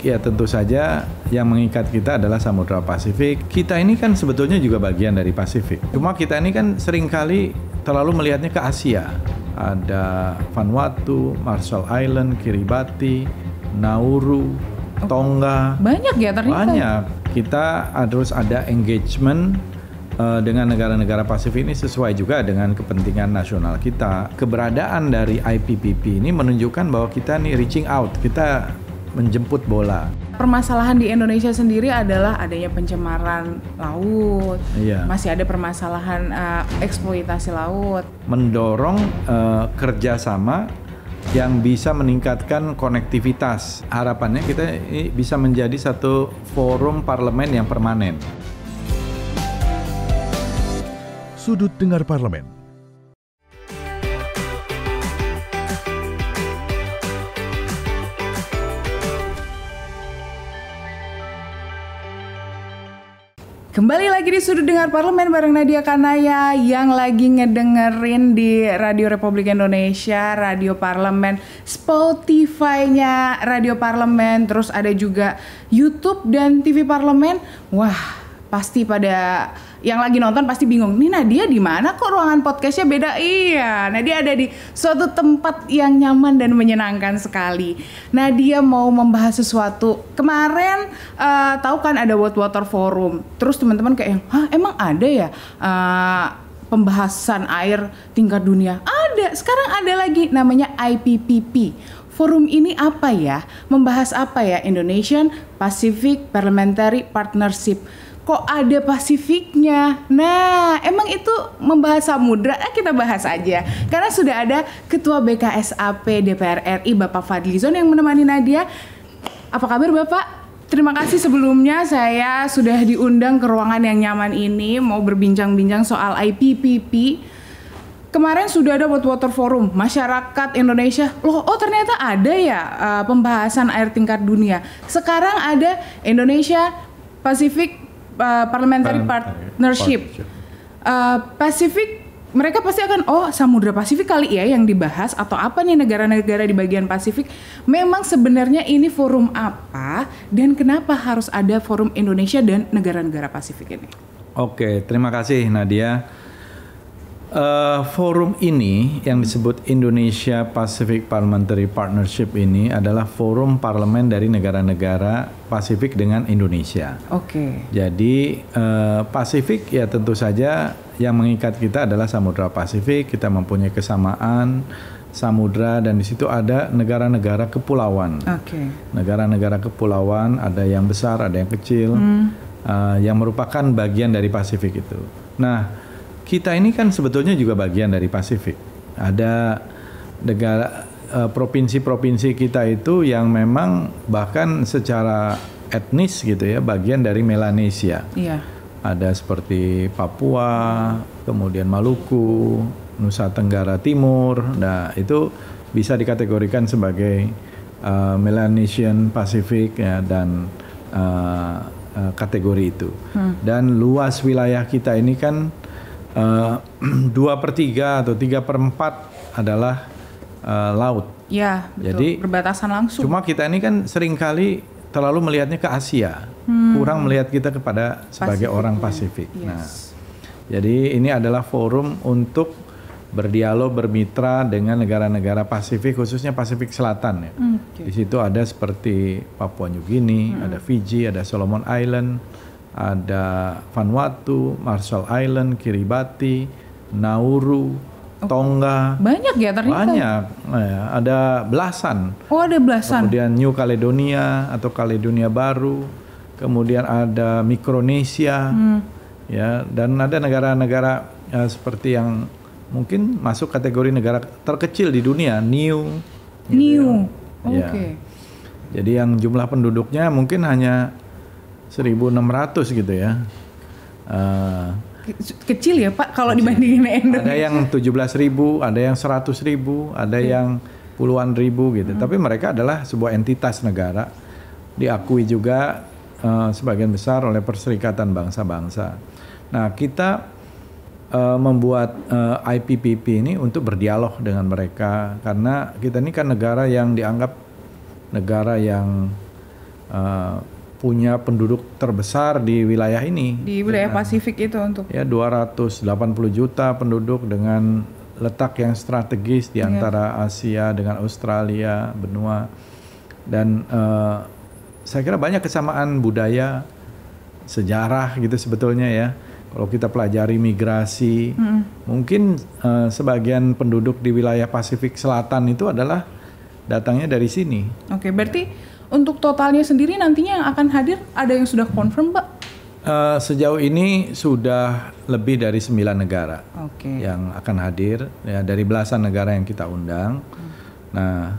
ya tentu saja yang mengikat kita adalah Samudra Pasifik. Kita ini kan sebetulnya juga bagian dari Pasifik. Cuma kita ini kan seringkali terlalu melihatnya ke Asia. Ada Vanuatu, Marshall Island, Kiribati, Nauru, Tonga. Banyak ya ternyata. Banyak. Kita harus ada engagement dengan negara-negara Pasifik ini sesuai juga dengan kepentingan nasional kita. Keberadaan dari IPPP ini menunjukkan bahwa kita nih reaching out, kita menjemput bola. Permasalahan di Indonesia sendiri adalah adanya pencemaran laut. Iya. Masih ada permasalahan eksploitasi laut. Mendorong kerjasama yang bisa meningkatkan konektivitas. Harapannya kita ini bisa menjadi satu forum parlemen yang permanen. Sudut Dengar Parlemen. Kembali lagi di Sudut Dengar Parlemen bareng Nadia Kanaya yang lagi ngedengerin di Radio Republik Indonesia, Radio Parlemen, Spotify-nya Radio Parlemen, terus ada juga YouTube dan TV Parlemen. Wah, pasti pada yang lagi nonton pasti bingung, nih Nadia di mana kok ruangan podcastnya beda? Iya, Nadia ada di suatu tempat yang nyaman dan menyenangkan sekali. Nadia mau membahas sesuatu. Kemarin tahu kan ada World Water Forum. Terus teman-teman kayak, hah emang ada ya pembahasan air tingkat dunia? Ada, sekarang ada lagi namanya IPPP. Forum ini apa ya? Membahas apa ya? Indonesian Pacific Parliamentary Partnership. Kok ada Pasifiknya? Nah, emang itu membahas samudra? Kita bahas aja. Karena sudah ada Ketua BKSAP DPR RI Bapak Fadlizon yang menemani Nadia. Apa kabar Bapak? Terima kasih sebelumnya saya sudah diundang ke ruangan yang nyaman ini mau berbincang-bincang soal IPPP. Kemarin sudah ada World Water Forum, masyarakat Indonesia, oh ternyata ada ya pembahasan air tingkat dunia. Sekarang ada Indonesia Pacific Parliamentary Partnership. Pasifik, mereka pasti akan, Samudra Pasifik kali ya yang dibahas atau apa nih negara-negara di bagian Pasifik. Memang sebenarnya ini forum apa dan kenapa harus ada forum Indonesia dan negara-negara Pasifik ini? Oke, terima kasih Nadia. Forum ini yang disebut Indonesia Pacific Parliamentary Partnership ini adalah forum parlemen dari negara-negara Pasifik dengan Indonesia. Oke. Jadi Pasifik ya tentu saja yang mengikat kita adalah Samudra Pasifik. Kita mempunyai kesamaan samudra dan di situ ada negara-negara kepulauan. Oke. Negara-negara kepulauan ada yang besar, ada yang kecil, yang merupakan bagian dari Pasifik itu. Nah, kita ini kan sebetulnya juga bagian dari Pasifik. Ada negara provinsi-provinsi kita itu yang memang bahkan secara etnis gitu ya bagian dari Melanesia. Iya. Ada seperti Papua, kemudian Maluku, Nusa Tenggara Timur. Nah, itu bisa dikategorikan sebagai Melanesian Pacific ya, dan kategori itu. Dan luas wilayah kita ini kan 2/3 atau 3/4 adalah laut. Ya, betul. Jadi berbatasan langsung. Cuma kita ini kan seringkali terlalu melihatnya ke Asia, kurang melihat kita kepada sebagai orang Pasifik. Yes. Nah, jadi ini adalah forum untuk berdialog, bermitra dengan negara-negara Pasifik, khususnya Pasifik Selatan. Ya. Di situ ada seperti Papua New Guinea, ada Fiji, ada Solomon Island, ada Vanuatu, Marshall Island, Kiribati, Nauru, Tonga. Banyak ya ternyata. Banyak, ada belasan. Oh, ada belasan. Kemudian New Caledonia atau Caledonia Baru, kemudian ada Micronesia, ya, dan ada negara-negara seperti yang mungkin masuk kategori negara terkecil di dunia, New. New, gitu ya. Oke. Jadi yang jumlah penduduknya mungkin hanya 1.600 gitu ya. Kecil ya Pak kalau dibandingin Indonesia. Ada yang 17.000, ada yang 100.000, ada yang puluhan ribu gitu. Tapi mereka adalah sebuah entitas negara, diakui juga sebagian besar oleh Perserikatan Bangsa-Bangsa. Nah, kita membuat IPPP ini untuk berdialog dengan mereka karena kita ini kan negara yang dianggap negara yang punya penduduk terbesar di wilayah ini. Di wilayah Pasifik itu untuk ya 280 juta penduduk dengan letak yang strategis di antara Asia dengan Australia, benua. Dan saya kira banyak kesamaan budaya, sejarah gitu sebetulnya ya. Kalau kita pelajari migrasi, mungkin sebagian penduduk di wilayah Pasifik Selatan itu adalah datangnya dari sini. Oke, berarti untuk totalnya sendiri nantinya yang akan hadir ada yang sudah confirm, Pak? Sejauh ini sudah lebih dari 9 negara yang akan hadir, ya, dari belasan negara yang kita undang. Nah,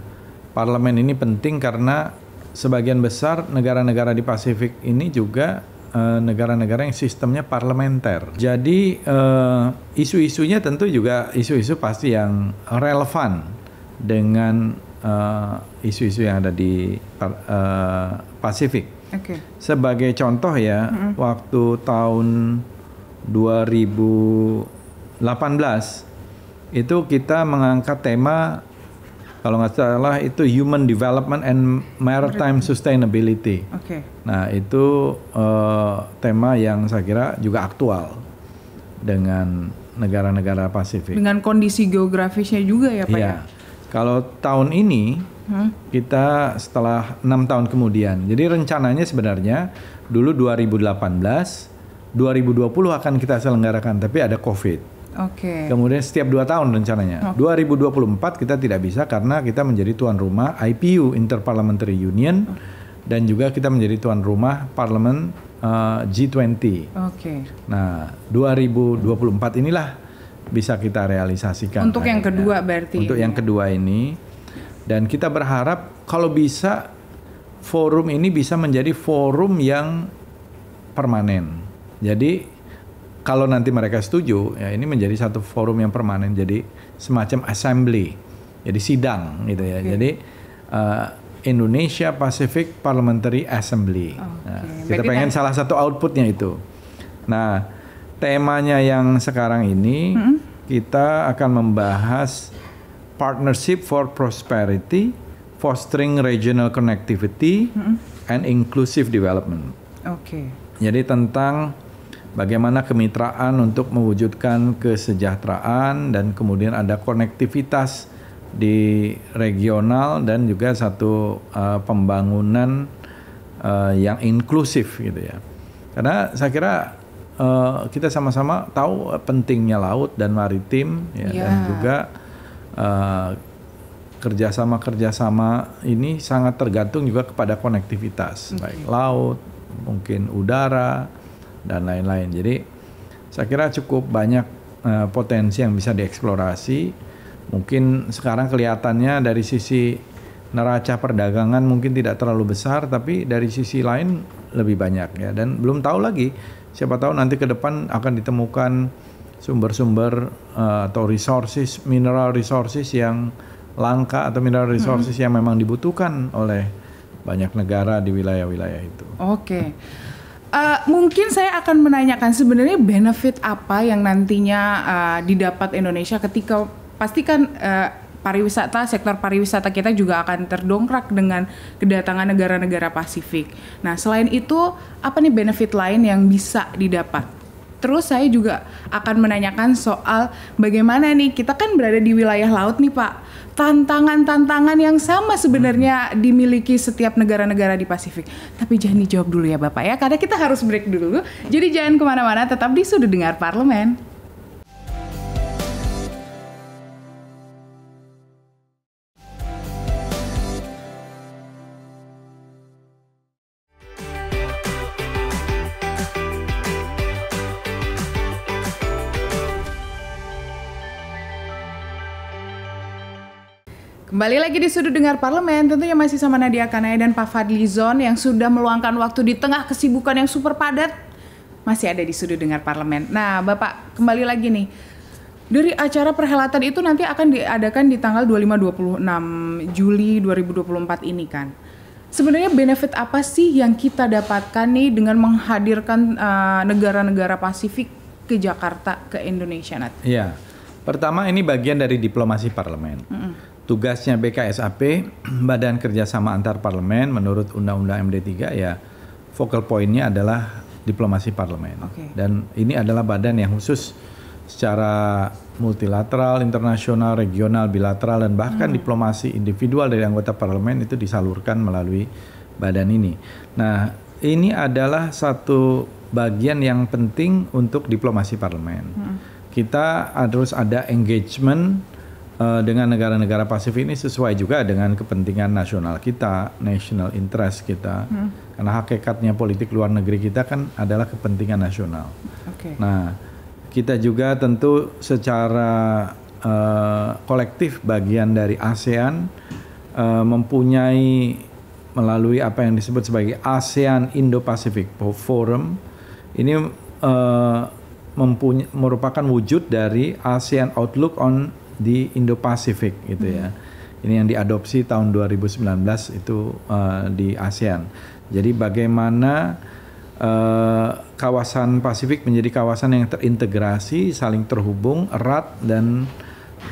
parlemen ini penting karena sebagian besar negara-negara di Pasifik ini juga negara-negara yang sistemnya parlementer. Jadi isu-isunya tentu juga isu-isu pasti yang relevan dengan isu-isu yang ada di Pasifik. Sebagai contoh ya, waktu tahun 2018 itu kita mengangkat tema, kalau nggak salah itu Human Development and Maritime Sustainability. Nah itu tema yang saya kira juga aktual dengan negara-negara Pasifik. Dengan kondisi geografisnya juga ya Pak ya? Kalau tahun ini kita setelah 6 tahun kemudian, jadi rencananya sebenarnya dulu 2018, 2020 akan kita selenggarakan, tapi ada COVID. Kemudian setiap 2 tahun rencananya. 2024 kita tidak bisa karena kita menjadi tuan rumah IPU Interparliamentary Union dan juga kita menjadi tuan rumah Parlemen G20. Nah 2024 inilah bisa kita realisasikan. Untuk yang kedua berarti. Untuk yang kedua ini. Dan kita berharap kalau bisa forum ini bisa menjadi forum yang permanen. Jadi kalau nanti mereka setuju, ya ini menjadi satu forum yang permanen. Jadi semacam assembly. Jadi sidang gitu ya. Jadi Indonesia Pacific Parliamentary Assembly. Nah, kita pengen salah satu outputnya itu. Nah, temanya yang sekarang ini kita akan membahas Partnership for Prosperity, Fostering Regional Connectivity, and Inclusive Development. Jadi tentang bagaimana kemitraan untuk mewujudkan kesejahteraan dan kemudian ada konektivitas di regional dan juga satu pembangunan yang inklusif gitu ya. Karena saya kira kita sama-sama tahu pentingnya laut dan maritim ya, dan juga kerjasama ini sangat tergantung juga kepada konektivitas baik laut, mungkin udara dan lain-lain. Jadi saya kira cukup banyak potensi yang bisa dieksplorasi. Mungkin sekarang kelihatannya dari sisi neraca perdagangan mungkin tidak terlalu besar, tapi dari sisi lain lebih banyak ya. Dan belum tahu lagi, siapa tahu nanti ke depan akan ditemukan sumber-sumber atau resources, mineral resources yang langka atau mineral resources yang memang dibutuhkan oleh banyak negara di wilayah-wilayah itu. Mungkin saya akan menanyakan sebenarnya benefit apa yang nantinya didapat Indonesia ketika pastikan pariwisata, sektor pariwisata kita juga akan terdongkrak dengan kedatangan negara-negara Pasifik. Nah, selain itu, apa nih benefit lain yang bisa didapat? Terus saya juga akan menanyakan soal bagaimana nih, kita kan berada di wilayah laut nih Pak. Tantangan-tantangan yang sama sebenarnya dimiliki setiap negara-negara di Pasifik. Tapi jangan dijawab dulu ya Bapak ya, karena kita harus break dulu. Jadi jangan kemana-mana, tetap di Sudut Dengar Parlemen. Kembali lagi di Sudut Dengar Parlemen, tentunya masih sama Nadia Kanaya dan Pak Fadlizon yang sudah meluangkan waktu di tengah kesibukan yang super padat, masih ada di Sudut Dengar Parlemen. Nah Bapak, kembali lagi nih, dari acara perhelatan itu nanti akan diadakan di tanggal 25-26 Juli 2024 ini kan. Sebenarnya benefit apa sih yang kita dapatkan nih dengan menghadirkan negara-negara Pasifik ke Jakarta, ke Indonesia, Nat? Iya, pertama ini bagian dari diplomasi parlemen. tugasnya BKSAP, Badan Kerjasama Antar Parlemen, menurut Undang-Undang MD3 ya focal point-nya adalah diplomasi parlemen. Dan ini adalah badan yang khusus secara multilateral, internasional, regional, bilateral, dan bahkan diplomasi individual dari anggota parlemen itu disalurkan melalui badan ini. Nah, ini adalah satu bagian yang penting untuk diplomasi parlemen. Kita harus ada engagement dengan negara-negara Pasifik ini sesuai juga dengan kepentingan nasional kita, national interest kita. Karena hakikatnya politik luar negeri kita kan adalah kepentingan nasional. Nah, kita juga tentu secara kolektif bagian dari ASEAN mempunyai melalui apa yang disebut sebagai ASEAN Indo-Pacific Forum. Ini merupakan wujud dari ASEAN Outlook on di Indo-Pacific gitu ya. Ini yang diadopsi tahun 2019 itu di ASEAN. Jadi bagaimana kawasan Pasifik menjadi kawasan yang terintegrasi, saling terhubung erat dan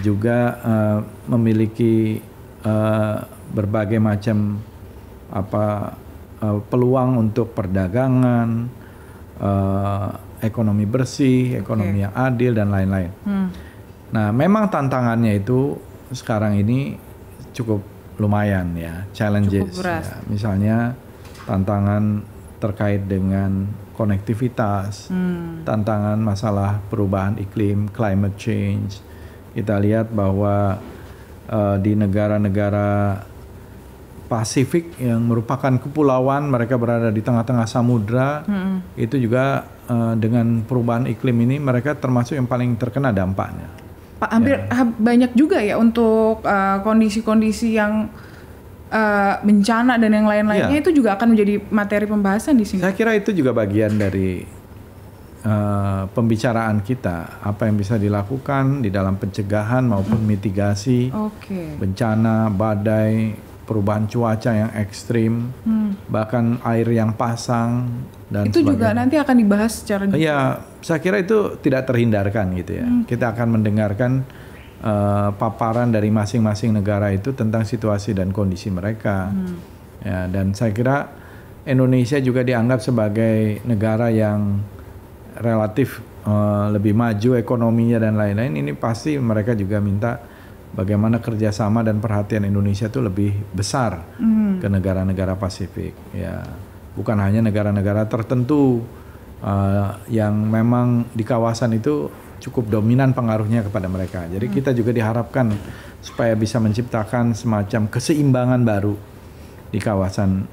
juga memiliki berbagai macam peluang untuk perdagangan, ekonomi bersih, ekonomi yang adil dan lain-lain. Nah, memang tantangannya itu sekarang ini cukup lumayan ya, challenges. Ya. Misalnya tantangan terkait dengan konektivitas, tantangan masalah perubahan iklim, climate change. Kita lihat bahwa di negara-negara Pasifik yang merupakan kepulauan, mereka berada di tengah-tengah samudra, itu juga dengan perubahan iklim ini mereka termasuk yang paling terkena dampaknya. Hampir banyak juga ya untuk kondisi-kondisi yang bencana dan yang lain-lainnya itu juga akan menjadi materi pembahasan di sini. Saya kira itu juga bagian dari pembicaraan kita, apa yang bisa dilakukan di dalam pencegahan maupun mitigasi bencana, badai, perubahan cuaca yang ekstrim, bahkan air yang pasang dan itu sebagainya. juga nanti akan dibahas secara detail. Ya, saya kira itu tidak terhindarkan gitu ya. Kita akan mendengarkan paparan dari masing-masing negara itu tentang situasi dan kondisi mereka. Ya, dan saya kira Indonesia juga dianggap sebagai negara yang relatif lebih maju ekonominya dan lain-lain. Ini pasti mereka juga minta bagaimana kerjasama dan perhatian Indonesia itu lebih besar ke negara-negara Pasifik. Ya, bukan hanya negara-negara tertentu yang memang di kawasan itu cukup dominan pengaruhnya kepada mereka. Jadi kita juga diharapkan supaya bisa menciptakan semacam keseimbangan baru di kawasan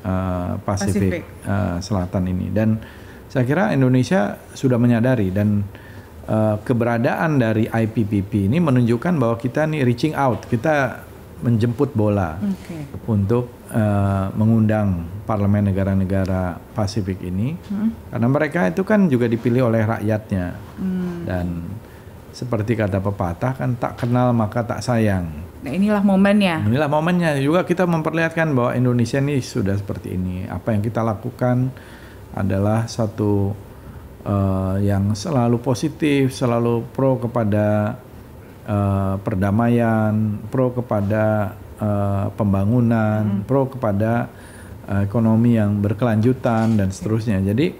Pasifik Selatan ini. Dan saya kira Indonesia sudah menyadari dan keberadaan dari IPPP ini menunjukkan bahwa kita nih reaching out, kita menjemput bola untuk mengundang parlemen negara-negara Pasifik ini, karena mereka itu kan juga dipilih oleh rakyatnya, dan seperti kata pepatah kan tak kenal maka tak sayang. Nah, inilah momennya. Inilah momennya juga kita memperlihatkan bahwa Indonesia ini sudah seperti ini. Apa yang kita lakukan adalah satu yang selalu positif, selalu pro kepada perdamaian, pro kepada pembangunan, pro kepada ekonomi yang berkelanjutan dan seterusnya. Jadi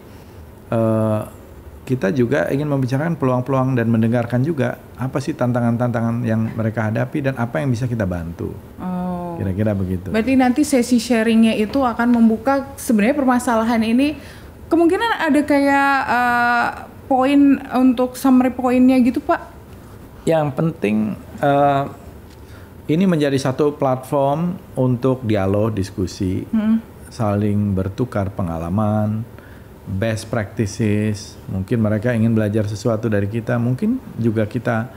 kita juga ingin membicarakan peluang-peluang dan mendengarkan juga apa sih tantangan-tantangan yang mereka hadapi dan apa yang bisa kita bantu. Kira-kira begitu. Berarti nanti sesi sharingnya itu akan membuka sebenarnya permasalahan ini. Kemungkinan ada kayak poin untuk summary poinnya gitu, Pak? Yang penting ini menjadi satu platform untuk dialog, diskusi, saling bertukar pengalaman, best practices. Mungkin mereka ingin belajar sesuatu dari kita, mungkin juga kita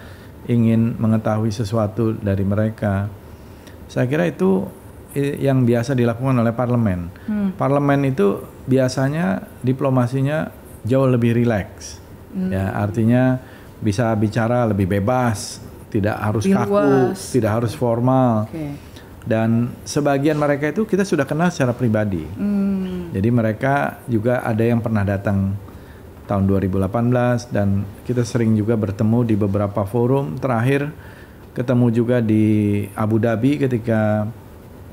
ingin mengetahui sesuatu dari mereka. Saya kira itu yang biasa dilakukan oleh parlemen. Parlemen itu biasanya diplomasinya jauh lebih rileks. Ya, artinya bisa bicara lebih bebas, tidak harus kaku, tidak harus formal. Dan sebagian mereka itu kita sudah kenal secara pribadi. Jadi mereka juga ada yang pernah datang tahun 2018 dan kita sering juga bertemu di beberapa forum. Terakhir ketemu juga di Abu Dhabi ketika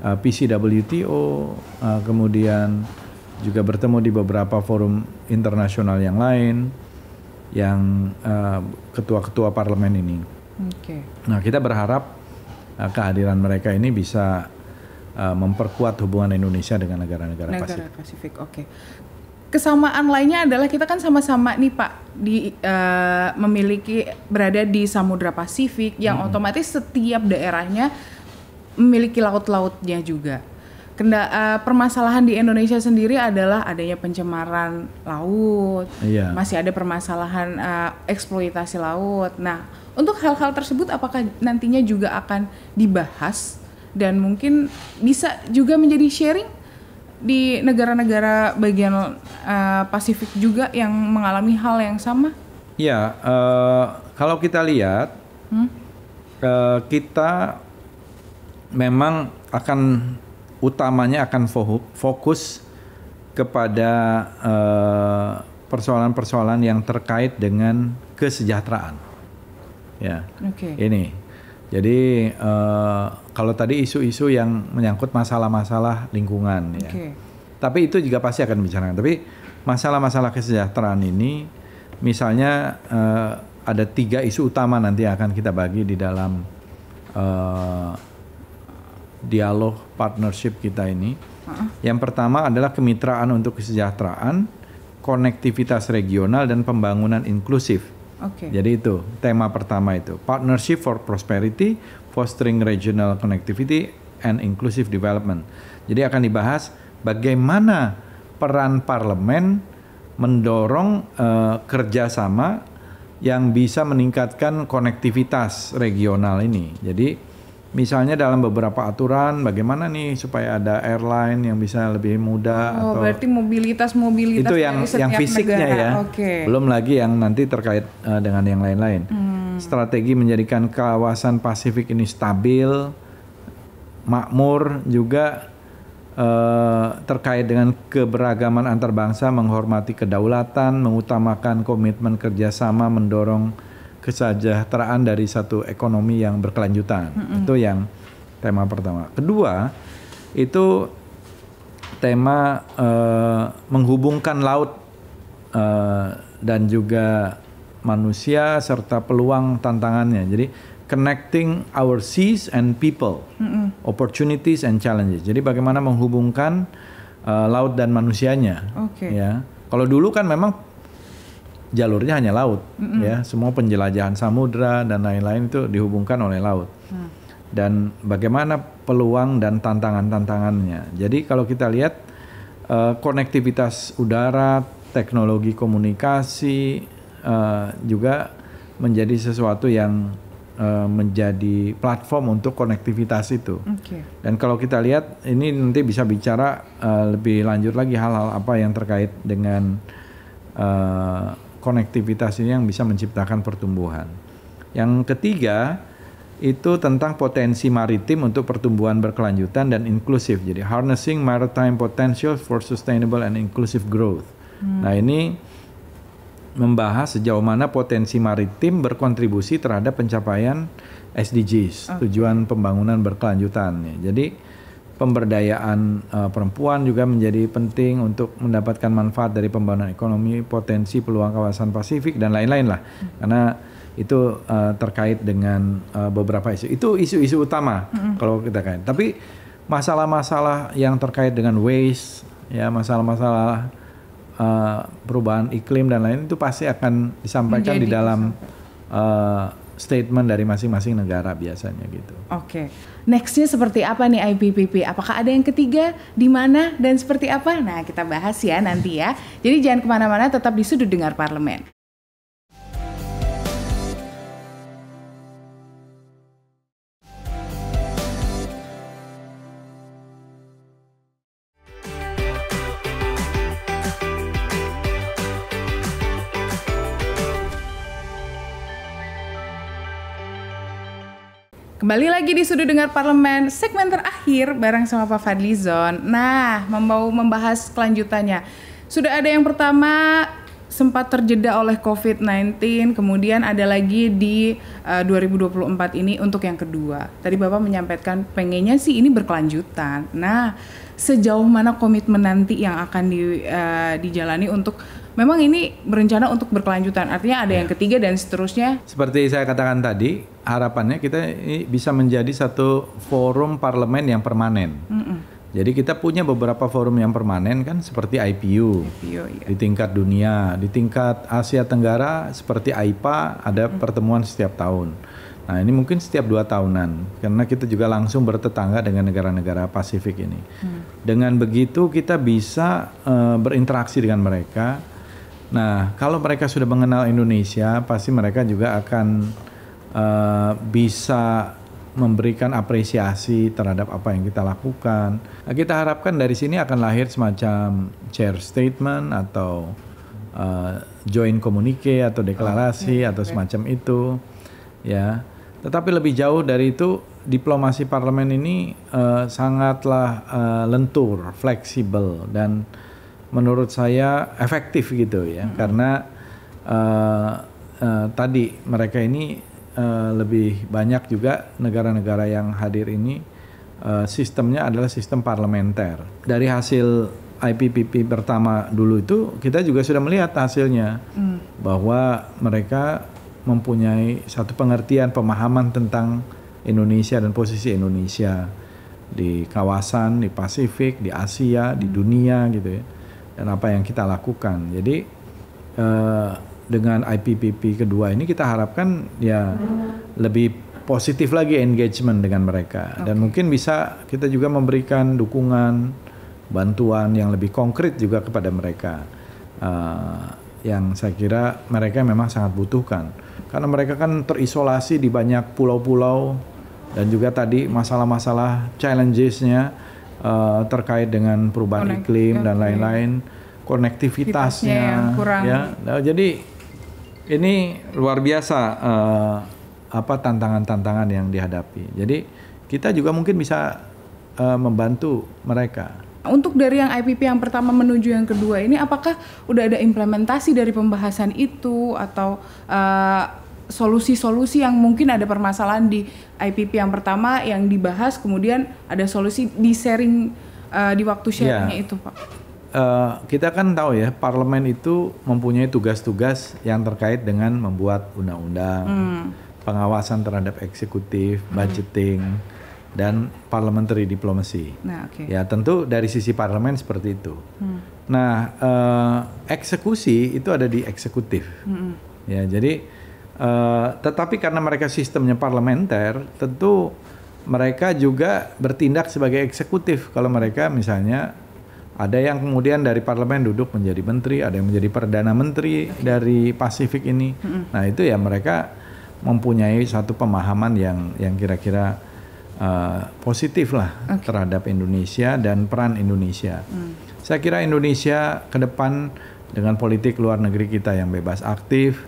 PCWTO, kemudian juga bertemu di beberapa forum internasional yang lain, yang ketua-ketua parlemen ini. Okay. Nah, kita berharap kehadiran mereka ini bisa memperkuat hubungan Indonesia dengan negara-negara Pasifik. Oke. Kesamaan lainnya adalah kita kan sama-sama nih Pak memiliki berada di Samudra Pasifik yang otomatis setiap daerahnya memiliki laut-lautnya juga. Permasalahan di Indonesia sendiri adalah adanya pencemaran laut, masih ada permasalahan eksploitasi laut. Nah, untuk hal-hal tersebut apakah nantinya juga akan dibahas dan mungkin bisa juga menjadi sharing di negara-negara bagian Pasifik juga yang mengalami hal yang sama? Ya, kalau kita lihat, kita memang utamanya akan fokus kepada persoalan-persoalan yang terkait dengan kesejahteraan. Ya, ini. Jadi kalau tadi isu-isu yang menyangkut masalah-masalah lingkungan, ya. Tapi itu juga pasti akan dibicarakan. Tapi masalah-masalah kesejahteraan ini, misalnya ada 3 isu utama nanti akan kita bagi di dalam dialog partnership kita ini. Yang pertama adalah kemitraan untuk kesejahteraan, konektivitas regional dan pembangunan inklusif. Jadi itu tema pertama itu, partnership for prosperity, fostering regional connectivity and inclusive development. Jadi akan dibahas bagaimana peran parlemen mendorong kerjasama yang bisa meningkatkan konektivitas regional ini. Jadi misalnya dalam beberapa aturan bagaimana nih supaya ada airline yang bisa lebih mudah atau berarti mobilitas itu yang fisiknya negara. Ya. Belum lagi yang nanti terkait dengan yang lain-lain. Strategi menjadikan kawasan Pasifik ini stabil, makmur, juga terkait dengan keberagaman antar bangsa, menghormati kedaulatan, mengutamakan komitmen kerjasama, mendorong kesejahteraan dari satu ekonomi yang berkelanjutan. Itu yang tema pertama. Kedua, itu tema menghubungkan laut dan juga manusia serta peluang tantangannya. Jadi connecting our seas and people, opportunities and challenges. Jadi bagaimana menghubungkan laut dan manusianya. Ya, kalau dulu kan memang jalurnya hanya laut, ya, semua penjelajahan samudra dan lain-lain itu dihubungkan oleh laut. Dan bagaimana peluang dan tantangan-tantangannya. Jadi kalau kita lihat konektivitas udara, teknologi komunikasi juga menjadi sesuatu yang menjadi platform untuk konektivitas itu. Dan kalau kita lihat ini nanti bisa bicara lebih lanjut lagi hal-hal apa yang terkait dengan konektivitas ini yang bisa menciptakan pertumbuhan. Yang ketiga itu tentang potensi maritim untuk pertumbuhan berkelanjutan dan inklusif. Jadi harnessing maritime potential for sustainable and inclusive growth. Nah, ini membahas sejauh mana potensi maritim berkontribusi terhadap pencapaian SDGs, tujuan pembangunan berkelanjutan. Jadi pemberdayaan perempuan juga menjadi penting untuk mendapatkan manfaat dari pembangunan ekonomi, potensi peluang kawasan Pasifik dan lain-lain lah. Karena itu terkait dengan beberapa isu. Itu isu-isu utama kalau kita kaitkan. Tapi masalah-masalah yang terkait dengan waste, ya, masalah-masalah perubahan iklim dan lain itu pasti akan disampaikan di dalam statement dari masing-masing negara biasanya gitu. Nextnya seperti apa nih IPPP? Apakah ada yang ketiga? Di mana dan seperti apa? Nah, kita bahas ya nanti ya. Jadi jangan kemana-mana, tetap di Sudut Dengar Parlemen. Kembali lagi di Sudut Dengar Parlemen, segmen terakhir bareng sama Pak Fadlizon. Nah, mau membahas kelanjutannya. Sudah ada yang pertama sempat terjeda oleh COVID-19, kemudian ada lagi di 2024 ini untuk yang kedua. Tadi Bapak menyampaikan pengennya sih ini berkelanjutan. Nah, sejauh mana komitmen nanti yang akan dijalani untuk memang ini berencana untuk berkelanjutan? Artinya ada yang ketiga dan seterusnya. Seperti saya katakan tadi, harapannya kita ini bisa menjadi satu forum parlemen yang permanen. Jadi kita punya beberapa forum yang permanen kan, seperti IPU iya. di tingkat dunia, di tingkat Asia Tenggara seperti AIPA ada pertemuan setiap tahun. Nah ini mungkin setiap 2 tahunan, karena kita juga langsung bertetangga dengan negara-negara Pasifik ini. Dengan begitu kita bisa berinteraksi dengan mereka. Nah kalau mereka sudah mengenal Indonesia, pasti mereka juga akan bisa memberikan apresiasi terhadap apa yang kita lakukan. Nah, kita harapkan dari sini akan lahir semacam chair statement atau joint communique atau deklarasi atau semacam itu, ya. Tetapi lebih jauh dari itu, diplomasi parlemen ini sangatlah lentur, fleksibel, dan menurut saya efektif gitu ya, karena tadi mereka ini lebih banyak juga negara-negara yang hadir ini sistemnya adalah sistem parlementer. Dari hasil IPPP pertama dulu itu kita juga sudah melihat hasilnya, bahwa mereka mempunyai satu pengertian, pemahaman tentang Indonesia dan posisi Indonesia di kawasan, di Pasifik, di Asia, di dunia gitu ya, dan apa yang kita lakukan. Jadi dengan IPPP kedua ini kita harapkan ya lebih positif lagi engagement dengan mereka, dan mungkin bisa kita juga memberikan dukungan, bantuan yang lebih konkret juga kepada mereka, yang saya kira mereka memang sangat butuhkan, karena mereka kan terisolasi di banyak pulau-pulau, dan juga tadi masalah-masalah challenges-nya terkait dengan perubahan iklim dan lain-lain, konektivitasnya yang kurang. Ya. Nah, jadi ini luar biasa tantangan-tantangan yang dihadapi. Jadi kita juga mungkin bisa membantu mereka. Untuk dari yang IPP yang pertama menuju yang kedua ini, apakah udah ada implementasi dari pembahasan itu atau solusi-solusi yang mungkin ada permasalahan di IPP yang pertama yang dibahas, kemudian ada solusi di sharing di waktu sharingnya itu, Pak? Kita kan tahu ya, parlemen itu mempunyai tugas-tugas yang terkait dengan membuat undang-undang, pengawasan terhadap eksekutif, budgeting, dan parliamentary diplomacy. Nah, ya tentu dari sisi parlemen seperti itu. Nah, eksekusi itu ada di eksekutif. Ya, jadi tetapi karena mereka sistemnya parlementer, tentu mereka juga bertindak sebagai eksekutif. Kalau mereka misalnya ada yang kemudian dari parlemen duduk menjadi menteri, ada yang menjadi perdana menteri dari Pasifik ini. Nah itu ya mereka mempunyai satu pemahaman yang kira-kira positif lah terhadap Indonesia dan peran Indonesia. Saya kira Indonesia ke depan dengan politik luar negeri kita yang bebas aktif,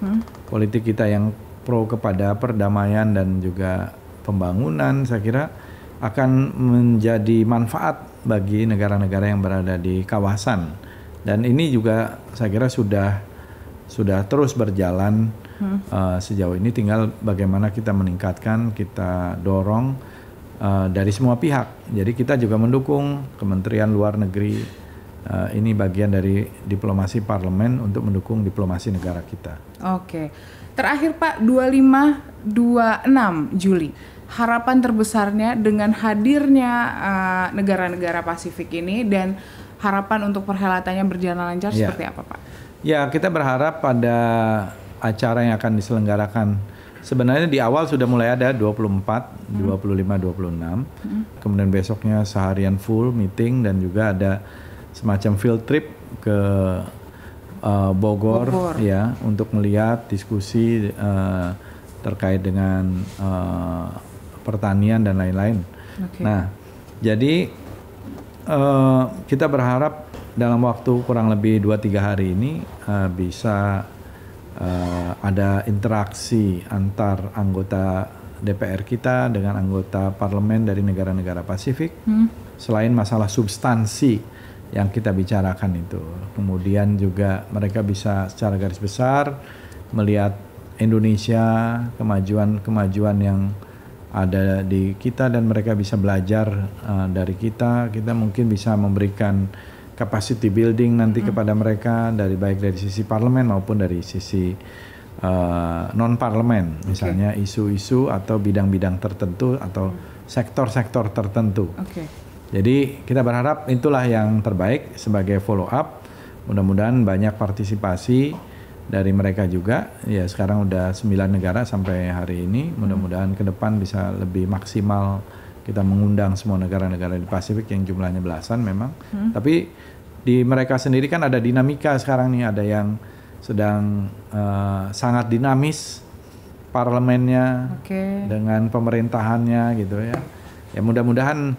politik kita yang pro kepada perdamaian dan juga pembangunan, saya kira akan menjadi manfaat bagi negara-negara yang berada di kawasan. Dan ini juga saya kira sudah terus berjalan sejauh ini, tinggal bagaimana kita meningkatkan, kita dorong dari semua pihak. Jadi kita juga mendukung Kementerian Luar Negeri, ini bagian dari diplomasi parlemen untuk mendukung diplomasi negara kita. Oke. Terakhir Pak, 25-26 Juli. Harapan terbesarnya dengan hadirnya negara-negara Pasifik ini, dan harapan untuk perhelatannya berjalan lancar seperti apa, Pak? Ya, kita berharap pada acara yang akan diselenggarakan, sebenarnya di awal sudah mulai ada 24, 25, 26. Kemudian besoknya seharian full meeting, dan juga ada semacam field trip ke Bogor ya, untuk melihat diskusi terkait dengan pertanian dan lain-lain. Nah, jadi kita berharap dalam waktu kurang lebih 2-3 hari ini bisa ada interaksi antar anggota DPR kita dengan anggota parlemen dari negara-negara Pasifik. Selain masalah substansi yang kita bicarakan itu. Kemudian juga mereka bisa secara garis besar melihat Indonesia, kemajuan yang ada di kita, dan mereka bisa belajar dari kita. Kita mungkin bisa memberikan capacity building nanti kepada mereka baik dari sisi parlemen maupun dari sisi non parlemen, misalnya isu-isu atau bidang-bidang tertentu atau sektor-sektor tertentu. Jadi kita berharap itulah yang terbaik sebagai follow up. Mudah-mudahan banyak partisipasi dari mereka juga. Ya sekarang udah 9 negara sampai hari ini. Mudah-mudahan ke depan bisa lebih maksimal kita mengundang semua negara-negara di Pasifik yang jumlahnya belasan memang. Tapi di mereka sendiri kan ada dinamika sekarang nih, ada yang sedang sangat dinamis parlemennya dengan pemerintahannya gitu ya. Ya mudah-mudahan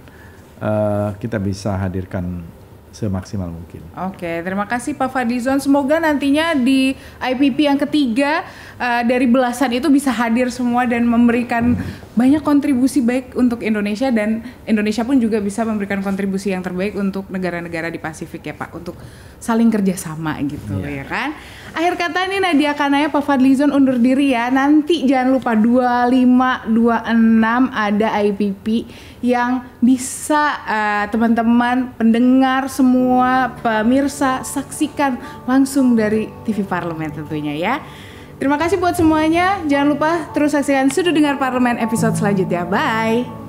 kita bisa hadirkan semaksimal mungkin. Terima kasih Pak Fadlizon. Semoga nantinya di IPP yang ketiga dari belasan itu bisa hadir semua dan memberikan banyak kontribusi baik untuk Indonesia, dan Indonesia pun juga bisa memberikan kontribusi yang terbaik untuk negara-negara di Pasifik ya Pak, untuk saling kerjasama gitu ya kan. Akhir kata nih Nadia Kanaya, Pak Fadlizon undur diri ya. Nanti jangan lupa 25, 26 ada IPP yang bisa teman-teman pendengar semua pemirsa saksikan langsung dari TV Parlemen tentunya ya. Terima kasih buat semuanya. Jangan lupa terus saksikan Sudut Dengar Parlemen episode selanjutnya. Bye.